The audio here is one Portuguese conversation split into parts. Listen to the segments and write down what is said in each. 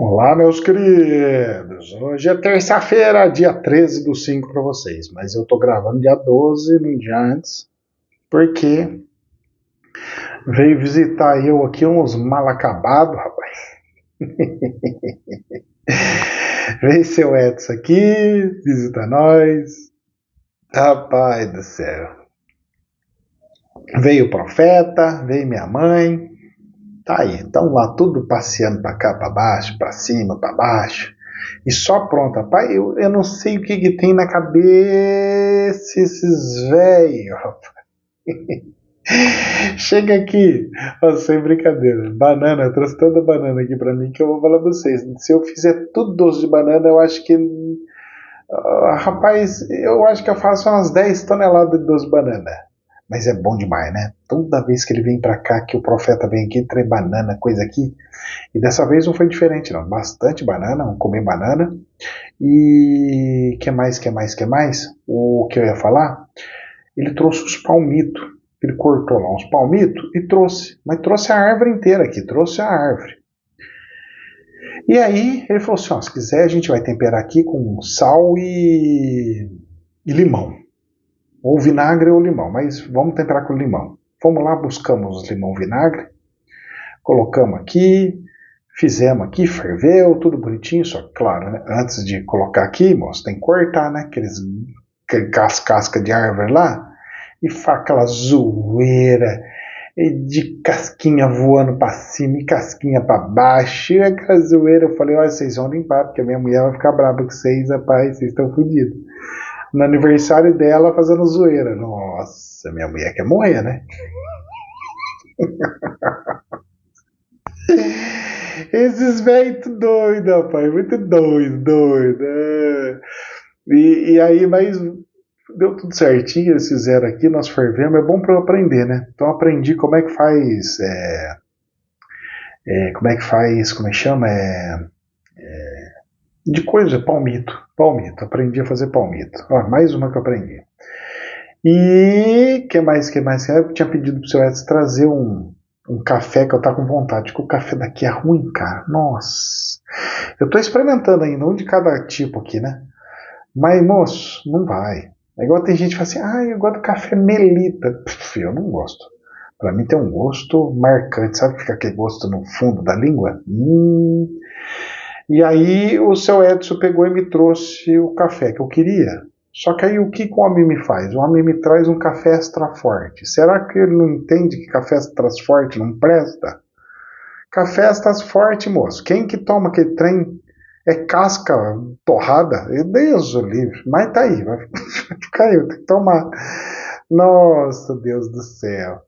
Olá, meus queridos. Hoje é terça-feira, dia 13/5 para vocês, mas eu tô gravando dia 12, num dia antes, porque veio visitar eu aqui uns mal acabados, rapaz. Veio seu Edson aqui, visita nós. Rapaz do céu. Veio o profeta, veio minha mãe. Tá aí, estão lá tudo passeando pra cá, pra baixo, pra cima, pra baixo. E só pronto, rapaz, eu não sei o que tem na cabeça esses velhos, rapaz. Chega aqui, ó, sem brincadeira, banana, eu trouxe toda a banana aqui pra mim que eu vou falar pra vocês. Se eu fizer tudo doce de banana, eu acho que. Rapaz, eu acho que eu faço umas 10 toneladas de doce de banana. Mas é bom demais, né? Toda vez que ele vem pra cá, que o profeta vem aqui, traz banana, coisa aqui. E dessa vez não foi diferente, não. Bastante banana, vamos comer banana. E que mais? O que eu ia falar? Ele trouxe os palmitos. Ele cortou lá uns palmitos e trouxe. Mas trouxe a árvore inteira aqui, trouxe a árvore. E aí ele falou assim: ó, se quiser, a gente vai temperar aqui com sal e limão. Ou vinagre ou limão, mas vamos temperar com limão. Fomos lá, buscamos limão vinagre, colocamos aqui, fizemos aqui, ferveu, tudo bonitinho, só que claro, né, antes de colocar aqui, moço, tem que cortar, né, aquelas cascas de árvore lá, e faz aquela zoeira, e de casquinha voando pra cima e casquinha pra baixo, e aquela zoeira, eu falei, olha, vocês vão limpar, porque a minha mulher vai ficar brava com vocês, rapaz, vocês estão fodidos. No aniversário dela, fazendo zoeira. Nossa, minha mulher quer morrer, né? Esses velhos doidos, rapaz, muito doido. E aí, mas deu tudo certinho, eles fizeram aqui, nós fervemos, é bom para eu aprender, né? Então aprendi como é que faz, como é que faz, como é que chama? De coisa, palmito, aprendi a fazer palmito. Ó, mais uma que eu aprendi. E que mais? Eu tinha pedido pro seu Edson trazer um café que eu tava com vontade, que o café daqui é ruim, cara. Nossa. Eu tô experimentando ainda, um de cada tipo aqui, né? Mas, moço, não vai. É igual tem gente que fala assim, eu gosto do café Melita. Pff, eu não gosto. Pra mim tem um gosto marcante, sabe? Fica aquele gosto no fundo da língua. E aí o seu Edson pegou e me trouxe o café que eu queria. Só que aí o que o homem me faz? O homem me traz um café extra forte. Será que ele não entende que café extra forte não presta? Café extra forte, moço. Quem que toma aquele trem é casca torrada? Deus o livre. Mas tá aí, vai ficar aí, tem que tomar. Nossa, Deus do céu.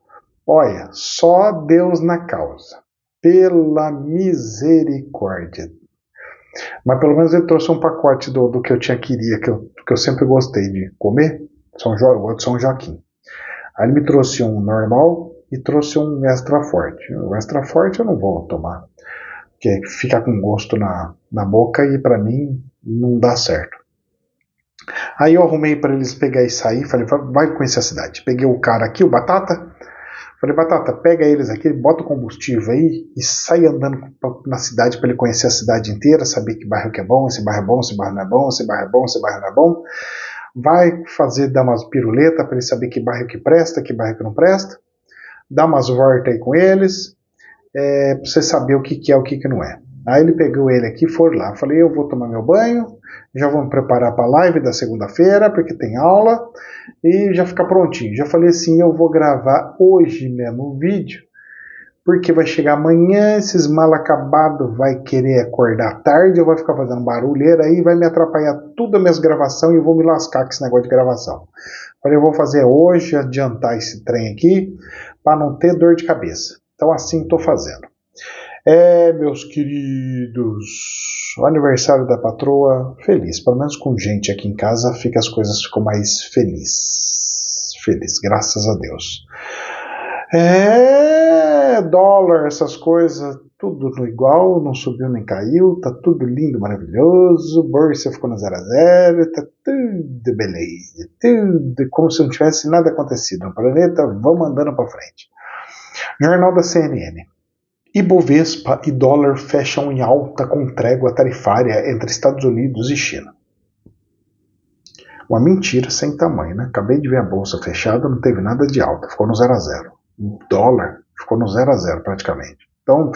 Olha, só Deus na causa. Pela misericórdia. Mas pelo menos ele trouxe um pacote do que eu queria, que eu sempre gostei de comer. São Joaquim. Aí ele me trouxe um normal e trouxe um extra forte. O extra forte eu não vou tomar, porque fica com gosto na boca e pra mim não dá certo. Aí eu arrumei pra eles pegar e sair, falei, vai conhecer a cidade. Peguei o cara aqui, o Batata, falei, Batata, pega eles aqui, bota o combustível aí e sai andando na cidade para ele conhecer a cidade inteira, saber que bairro que é bom, esse bairro é bom, esse bairro não é bom, esse bairro é bom, esse bairro não é bom. Vai dar umas piruletas para ele saber que bairro que presta, que bairro que não presta. Dá umas voltas aí com eles, para você saber o que é, o que não é. Aí ele pegou ele aqui e foi lá. Falei, eu vou tomar meu banho, já vou me preparar para a live da segunda-feira, porque tem aula, e já ficar prontinho. Já falei assim, eu vou gravar hoje mesmo o vídeo, porque vai chegar amanhã, esses mal acabados vai querer acordar tarde, eu vou ficar fazendo barulheira aí, vai me atrapalhar tudo as minhas gravações e eu vou me lascar com esse negócio de gravação. Falei, eu vou fazer hoje, adiantar esse trem aqui, para não ter dor de cabeça. Então assim estou fazendo. Meus queridos, o aniversário da patroa, feliz. Pelo menos com gente aqui em casa, as coisas ficam mais feliz, graças a Deus. Dólar, essas coisas, tudo no igual, não subiu nem caiu, tá tudo lindo, maravilhoso, bolsa ficou no 0 a 0, tá tudo beleza, tudo como se não tivesse nada acontecido no planeta, vamos andando pra frente. Jornal da CNN. Ibovespa e dólar fecham em alta com trégua tarifária entre Estados Unidos e China. Uma mentira sem tamanho, né? Acabei de ver a bolsa fechada, não teve nada de alta, ficou no 0 a 0. O dólar ficou no 0 a 0 praticamente. Então,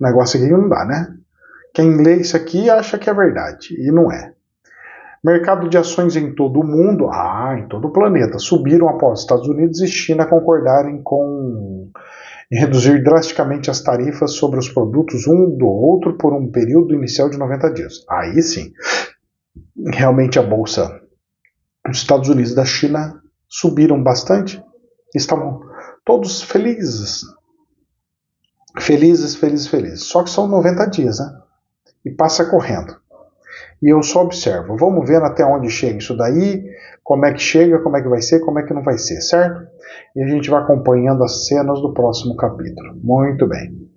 o negócio aqui não dá, né? Quem lê isso aqui acha que é verdade, e não é. Mercado de ações em todo o mundo, em todo o planeta, subiram após Estados Unidos e China concordarem em reduzir drasticamente as tarifas sobre os produtos um do outro por um período inicial de 90 dias. Aí sim, realmente a bolsa dos Estados Unidos e da China subiram bastante, estavam todos felizes. Felizes. Só que são 90 dias, né? E passa correndo. E eu só observo. Vamos ver até onde chega isso daí, como é que chega, como é que vai ser, como é que não vai ser, certo? E a gente vai acompanhando as cenas do próximo capítulo. Muito bem.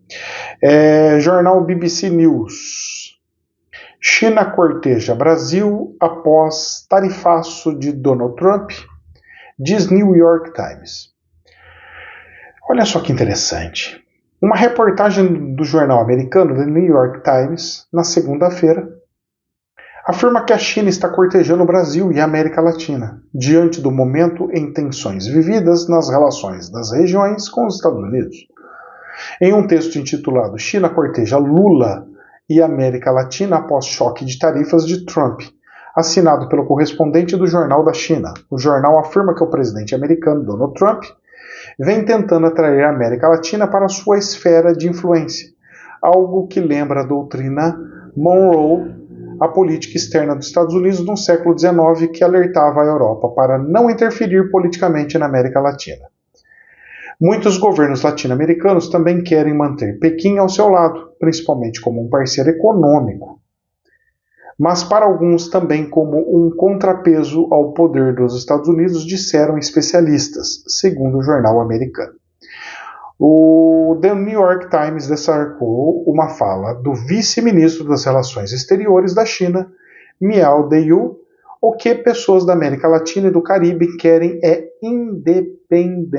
Jornal BBC News. China corteja Brasil após tarifaço de Donald Trump, diz New York Times. Olha só que interessante. Uma reportagem do jornal americano The New York Times, na segunda-feira, afirma que a China está cortejando o Brasil e a América Latina, diante do momento em tensões vividas nas relações das regiões com os Estados Unidos. Em um texto intitulado China corteja Lula e América Latina após choque de tarifas de Trump, assinado pelo correspondente do Jornal da China. O jornal afirma que o presidente americano Donald Trump vem tentando atrair a América Latina para sua esfera de influência, algo que lembra a doutrina Monroe, a política externa dos Estados Unidos no século XIX, que alertava a Europa para não interferir politicamente na América Latina. Muitos governos latino-americanos também querem manter Pequim ao seu lado, principalmente como um parceiro econômico, mas para alguns também como um contrapeso ao poder dos Estados Unidos, disseram especialistas, segundo o jornal americano. O The New York Times destacou uma fala do vice-ministro das Relações Exteriores da China, Miao Deyu. O que pessoas da América Latina e do Caribe querem é independência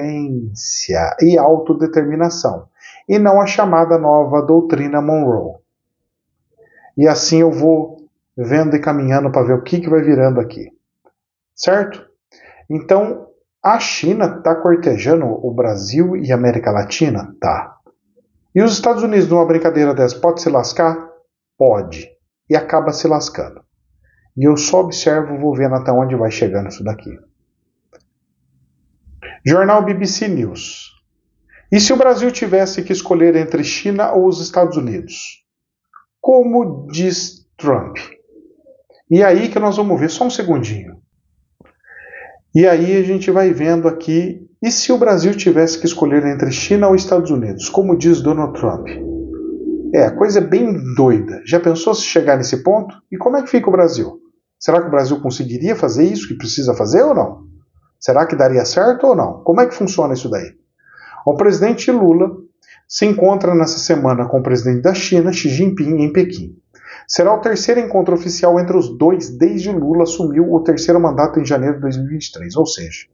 e autodeterminação, e não a chamada nova doutrina Monroe. E assim eu vou vendo e caminhando para ver o que vai virando aqui. Certo? Então, a China está cortejando o Brasil e a América Latina? Tá. E os Estados Unidos, numa brincadeira dessa, pode se lascar? Pode. E acaba se lascando. E eu só observo, vou vendo até onde vai chegando isso daqui. Jornal BBC News. E se o Brasil tivesse que escolher entre China ou os Estados Unidos? Como diz Trump? E aí que nós vamos ver, só um segundinho. E aí a gente vai vendo aqui, e se o Brasil tivesse que escolher entre China ou Estados Unidos, como diz Donald Trump? A coisa é bem doida. Já pensou se chegar nesse ponto? E como é que fica o Brasil? Será que o Brasil conseguiria fazer isso que precisa fazer ou não? Será que daria certo ou não? Como é que funciona isso daí? O presidente Lula se encontra nessa semana com o presidente da China, Xi Jinping, em Pequim. Será o terceiro encontro oficial entre os dois desde Lula assumiu o terceiro mandato em janeiro de 2023, ou seja,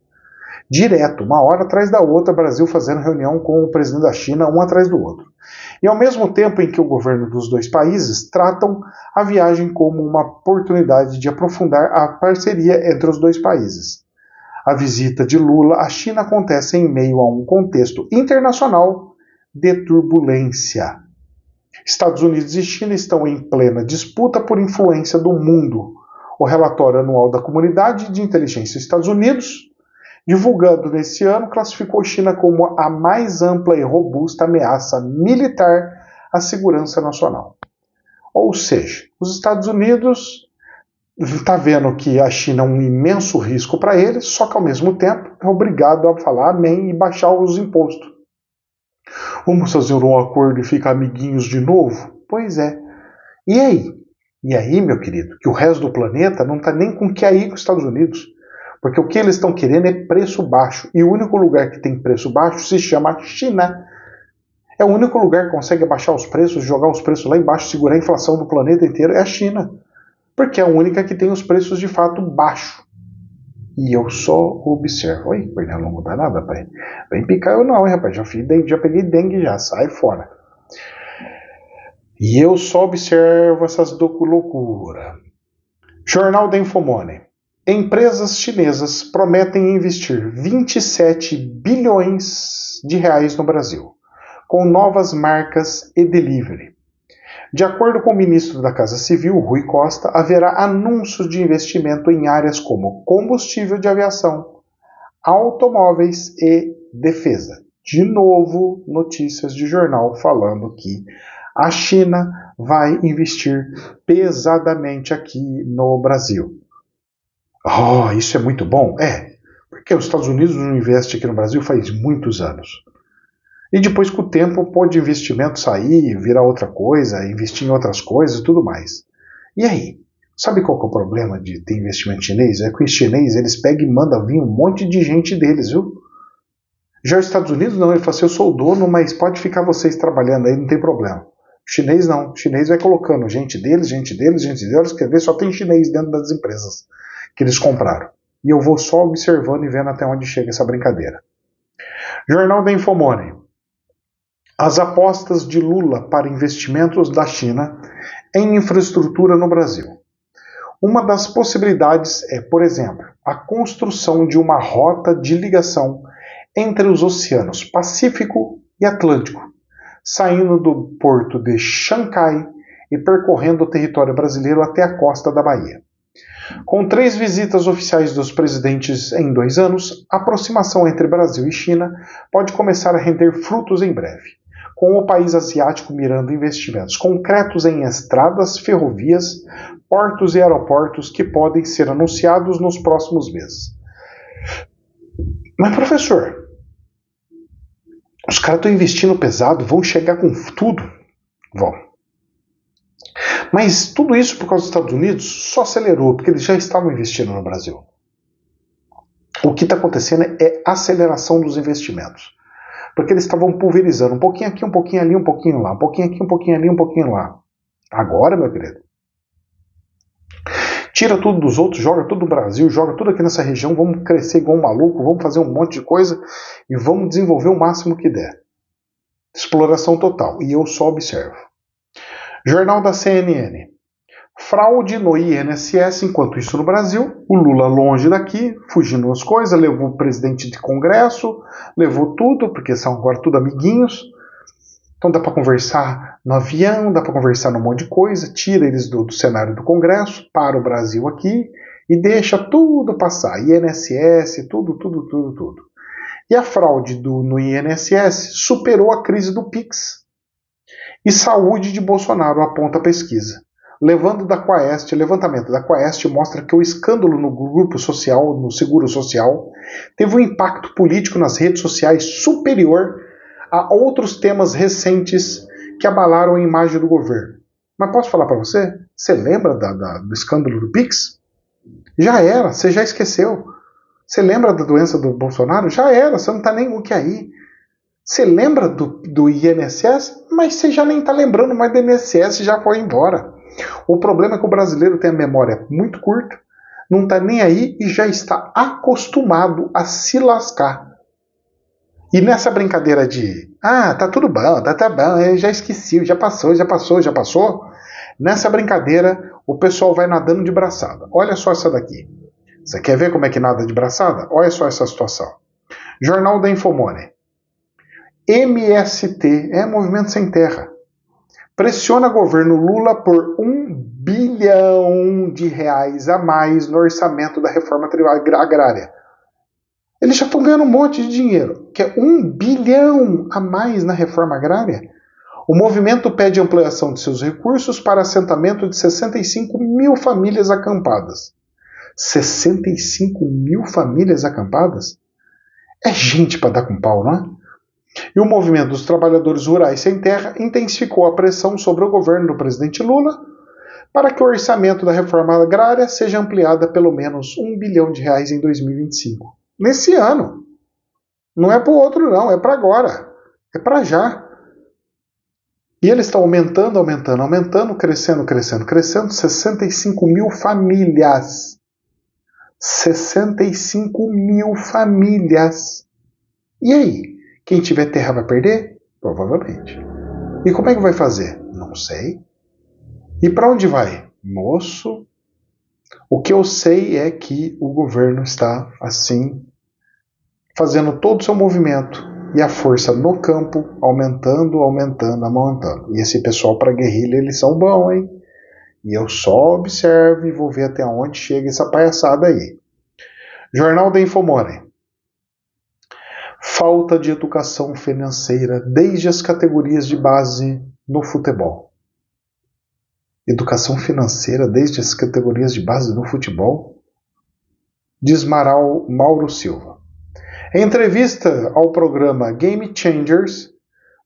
direto, uma hora atrás da outra, o Brasil fazendo reunião com o presidente da China, um atrás do outro. E ao mesmo tempo em que o governo dos dois países tratam a viagem como uma oportunidade de aprofundar a parceria entre os dois países. A visita de Lula à China acontece em meio a um contexto internacional de turbulência. Estados Unidos e China estão em plena disputa por influência do mundo. O relatório anual da Comunidade de Inteligência Estados Unidos, divulgado nesse ano, classificou China como a mais ampla e robusta ameaça militar à segurança nacional. Ou seja, os Estados Unidos está vendo que a China é um imenso risco para eles, só que ao mesmo tempo é obrigado a falar amém e baixar os impostos. Vamos fazer um acordo e ficar amiguinhos de novo? Pois é. E aí? E aí, meu querido, que o resto do planeta não está nem com o que aí com os Estados Unidos. Porque o que eles estão querendo é preço baixo. E o único lugar que tem preço baixo se chama China. É o único lugar que consegue abaixar os preços, jogar os preços lá embaixo, segurar a inflação do planeta inteiro, é a China. Porque é a única que tem os preços de fato baixos. e eu só observo. Oi, Pernilongo, não dá nada, pai. Vem picar eu não, hein, rapaz. Já peguei dengue já, sai fora. E eu só observo essas loucuras. Jornal da Infomoney. Empresas chinesas prometem investir 27 bilhões de reais no Brasil, com novas marcas e delivery. De acordo com o ministro da Casa Civil, Rui Costa, haverá anúncios de investimento em áreas como combustível de aviação, automóveis e defesa. De novo, notícias de jornal falando que a China vai investir pesadamente aqui no Brasil. Oh, isso é muito bom? Porque os Estados Unidos não investem aqui no Brasil faz muitos anos. E depois, com o tempo, pode investimento sair, virar outra coisa, investir em outras coisas e tudo mais. E aí? Sabe qual que é o problema de ter investimento chinês? É que os chineses, eles pegam e mandam vir um monte de gente deles, viu? Já os Estados Unidos não, ele fala assim, eu sou o dono, mas pode ficar vocês trabalhando aí, não tem problema. O chinês não, o chinês vai colocando gente deles, quer ver, só tem chinês dentro das empresas que eles compraram. E eu vou só observando e vendo até onde chega essa brincadeira. Jornal da Infomoney. As apostas de Lula para investimentos da China em infraestrutura no Brasil. Uma das possibilidades é, por exemplo, a construção de uma rota de ligação entre os oceanos Pacífico e Atlântico, saindo do porto de Xangai e percorrendo o território brasileiro até a costa da Bahia. Com 3 visitas oficiais dos presidentes em 2 anos, a aproximação entre Brasil e China pode começar a render frutos em breve, com o país asiático mirando investimentos concretos em estradas, ferrovias, portos e aeroportos que podem ser anunciados nos próximos meses. Mas, professor, os caras estão investindo pesado, vão chegar com tudo? Vão. Mas tudo isso por causa dos Estados Unidos só acelerou, porque eles já estavam investindo no Brasil. O que está acontecendo é aceleração dos investimentos. Porque eles estavam pulverizando um pouquinho aqui, um pouquinho ali, um pouquinho lá, um pouquinho aqui, um pouquinho ali, um pouquinho lá. Agora, meu querido, tira tudo dos outros, joga tudo no Brasil, joga tudo aqui nessa região, vamos crescer igual um maluco, vamos fazer um monte de coisa e vamos desenvolver o máximo que der. Exploração total. E eu só observo. Jornal da CNN. Fraude no INSS, enquanto isso no Brasil, o Lula longe daqui, fugindo das coisas, levou o presidente de Congresso, levou tudo, porque são agora tudo amiguinhos. Então dá para conversar no avião, dá para conversar num monte de coisa, tira eles do cenário do Congresso, para o Brasil aqui e deixa tudo passar, INSS, tudo. E a fraude no INSS superou a crise do PIX. E saúde de Bolsonaro, aponta a pesquisa. Levantamento da Quaest mostra que o escândalo no grupo social, no seguro social, teve um impacto político nas redes sociais superior a outros temas recentes que abalaram a imagem do governo. Mas posso falar para você? Você lembra do escândalo do PIX? Já era, você já esqueceu. Você lembra da doença do Bolsonaro? Já era, você não está nem o que aí. Você lembra do INSS? Mas você já nem está lembrando mais do INSS, já foi embora. O problema é que o brasileiro tem a memória muito curta, não está nem aí e já está acostumado a se lascar. E nessa brincadeira de, tá tudo bom, tá bom, eu já esqueci, já passou. Nessa brincadeira, o pessoal vai nadando de braçada. Olha só essa daqui. Você quer ver como é que nada de braçada? Olha só essa situação. Jornal da Infomoney. MST, Movimento Sem Terra, pressiona governo Lula por 1 bilhão de reais a mais no orçamento da reforma agrária. Eles já estão ganhando um monte de dinheiro, que é 1 bilhão a mais na reforma agrária. O movimento pede ampliação de seus recursos para assentamento de 65 mil famílias acampadas. 65 mil famílias acampadas? É gente para dar com pau, não é? E o movimento dos trabalhadores rurais sem terra intensificou a pressão sobre o governo do presidente Lula para que o orçamento da reforma agrária seja ampliado a pelo menos 1 bilhão de reais em 2025. Nesse ano. Não é para o outro não, é para agora. É para já. E eles estão aumentando, crescendo. 65 mil famílias. 65 mil famílias. E aí? Quem tiver terra vai perder? Provavelmente. E como é que vai fazer? Não sei. E para onde vai? Moço, o que eu sei é que o governo está, assim, fazendo todo o seu movimento e a força no campo aumentando. E esse pessoal para guerrilha, eles são bons, hein? E eu só observo e vou ver até onde chega essa palhaçada aí. Jornal da Infomoney. Falta de educação financeira desde as categorias de base no futebol. Educação financeira desde as categorias de base no futebol? Diz Mauro Silva. Em entrevista ao programa Game Changers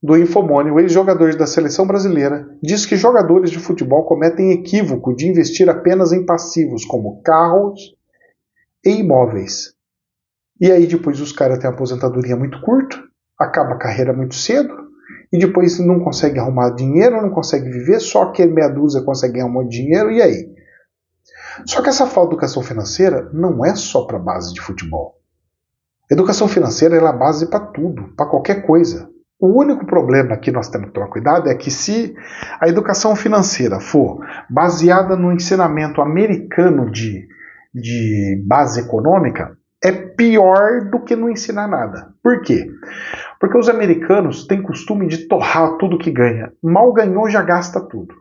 do Infomoney, o ex-jogador da seleção brasileira diz que jogadores de futebol cometem equívoco de investir apenas em passivos como carros e imóveis. E aí depois os caras têm a aposentadoria muito curta, acaba a carreira muito cedo, e depois não consegue arrumar dinheiro, não consegue viver, só que meia dúzia consegue ganhar um monte de dinheiro, e aí? Só que essa falta de educação financeira não é só para base de futebol. Educação financeira é a base para tudo, para qualquer coisa. O único problema que nós temos que tomar cuidado é que se a educação financeira for baseada no ensinamento americano de base econômica, é pior do que não ensinar nada. Por quê? Porque os americanos têm costume de torrar tudo que ganha. Mal ganhou, já gasta tudo.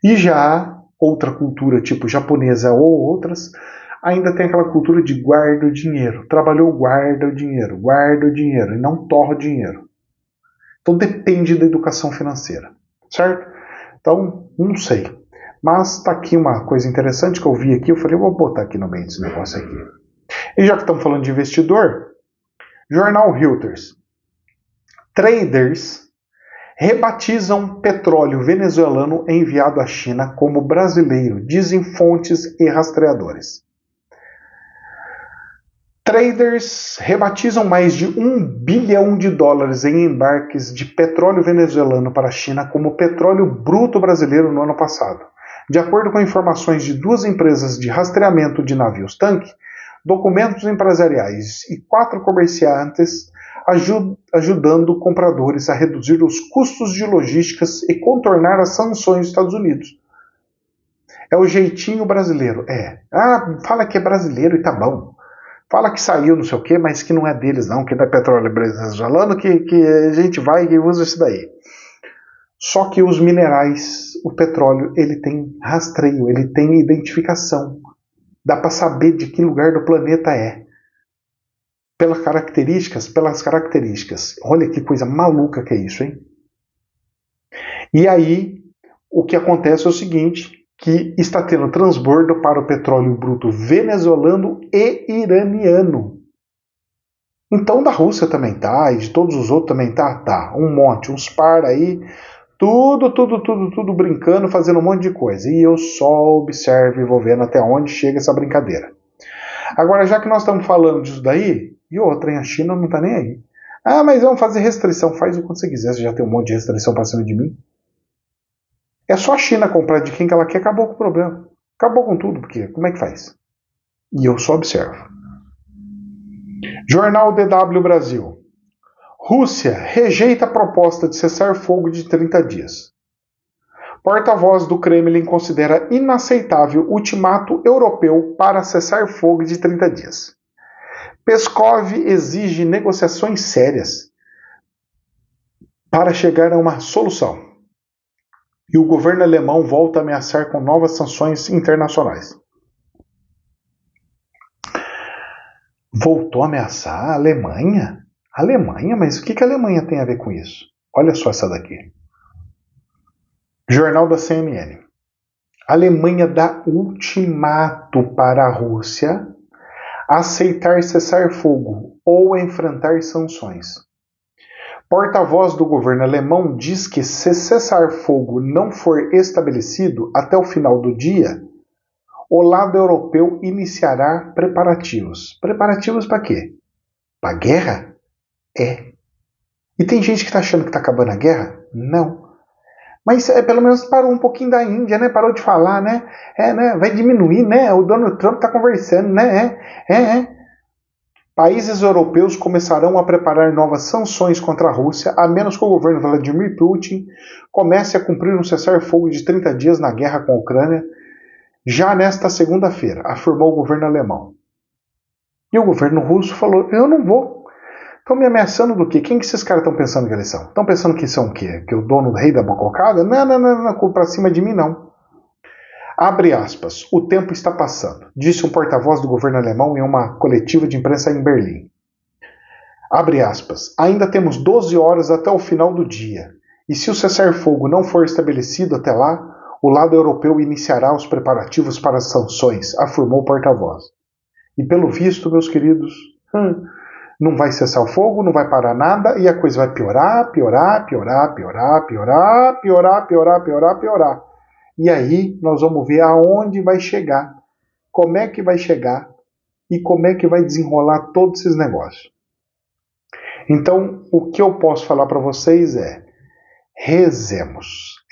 E já outra cultura, tipo japonesa ou outras, ainda tem aquela cultura de guarda o dinheiro. Trabalhou, guarda o dinheiro, e não torra o dinheiro. Então depende da educação financeira, certo? Então, não sei. Mas tá aqui uma coisa interessante que eu vi aqui, eu falei, vou botar aqui no meio desse negócio aqui. E já que estamos falando de investidor, jornal Reuters. Traders rebatizam petróleo venezuelano enviado à China como brasileiro, dizem fontes e rastreadores. Traders rebatizam mais de $1 bilhão em embarques de petróleo venezuelano para a China como petróleo bruto brasileiro no ano passado. De acordo com informações de duas empresas de rastreamento de navios-tanque, documentos empresariais e 4 comerciantes ajudando compradores a reduzir os custos de logísticas e contornar as sanções dos Estados Unidos. É o jeitinho brasileiro. Fala que é brasileiro e tá bom. Fala que saiu não sei o que, mas que não é deles não, que não é petróleo venezuelano, que a gente vai e usa isso daí. Só que os minerais, o petróleo, ele tem rastreio, ele tem identificação. Dá para saber de que lugar do planeta é. Pelas características. Olha que coisa maluca que é isso, hein? E aí, o que acontece é o seguinte, que está tendo transbordo para o petróleo bruto venezuelano e iraniano. Então da Rússia também tá, e de todos os outros também tá? Tá, um monte, uns par aí, tudo brincando, fazendo um monte de coisa. E eu só observo e vou vendo até onde chega essa brincadeira. Agora, já que nós estamos falando disso daí, e outra, hein, a China não tá nem aí. Mas vamos fazer restrição, faz o quanto você quiser, você já tem um monte de restrição pra cima de mim. É só a China comprar de quem que ela quer, acabou com o problema. Acabou com tudo, porque como é que faz? E eu só observo. Jornal DW Brasil. Rússia rejeita a proposta de cessar fogo de 30 dias. Porta-voz do Kremlin considera inaceitável ultimato europeu para cessar fogo de 30 dias. Peskov exige negociações sérias para chegar a uma solução. E o governo alemão volta a ameaçar com novas sanções internacionais. Voltou a ameaçar a Alemanha? Alemanha? Mas o que a Alemanha tem a ver com isso? Olha só essa daqui. Jornal da CNN. A Alemanha dá ultimato para a Rússia aceitar cessar fogo ou enfrentar sanções. Porta-voz do governo alemão diz que se cessar fogo não for estabelecido até o final do dia, o lado europeu iniciará preparativos. Preparativos para quê? Para guerra? É. E tem gente que está achando que está acabando a guerra? Não. Mas pelo menos parou um pouquinho da Índia, né? Parou de falar, né? Né? Vai diminuir, né? O Donald Trump está conversando, né? Países europeus começarão a preparar novas sanções contra a Rússia, a menos que o governo Vladimir Putin comece a cumprir um cessar-fogo de 30 dias na guerra com a Ucrânia, já nesta segunda-feira, afirmou o governo alemão. E o governo russo falou, eu não vou. Estão me ameaçando do quê? Quem que esses caras estão pensando que eles são? Estão pensando que são o quê? Que o dono do rei da bococada? Não, pra cima de mim não. Abre aspas, o tempo está passando, disse um porta-voz do governo alemão em uma coletiva de imprensa em Berlim. Abre aspas, ainda temos 12 horas até o final do dia, e se o cessar-fogo não for estabelecido até lá, o lado europeu iniciará os preparativos para as sanções, afirmou o porta-voz. E pelo visto, meus queridos, não vai cessar o fogo, não vai parar nada, e a coisa vai piorar. E aí nós vamos ver aonde vai chegar, como é que vai chegar e como é que vai desenrolar todos esses negócios. Então, o que eu posso falar para vocês é, rezemos,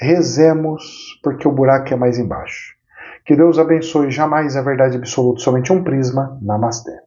porque o buraco é mais embaixo. Que Deus abençoe, jamais a verdade absoluta, somente um prisma. Namastê.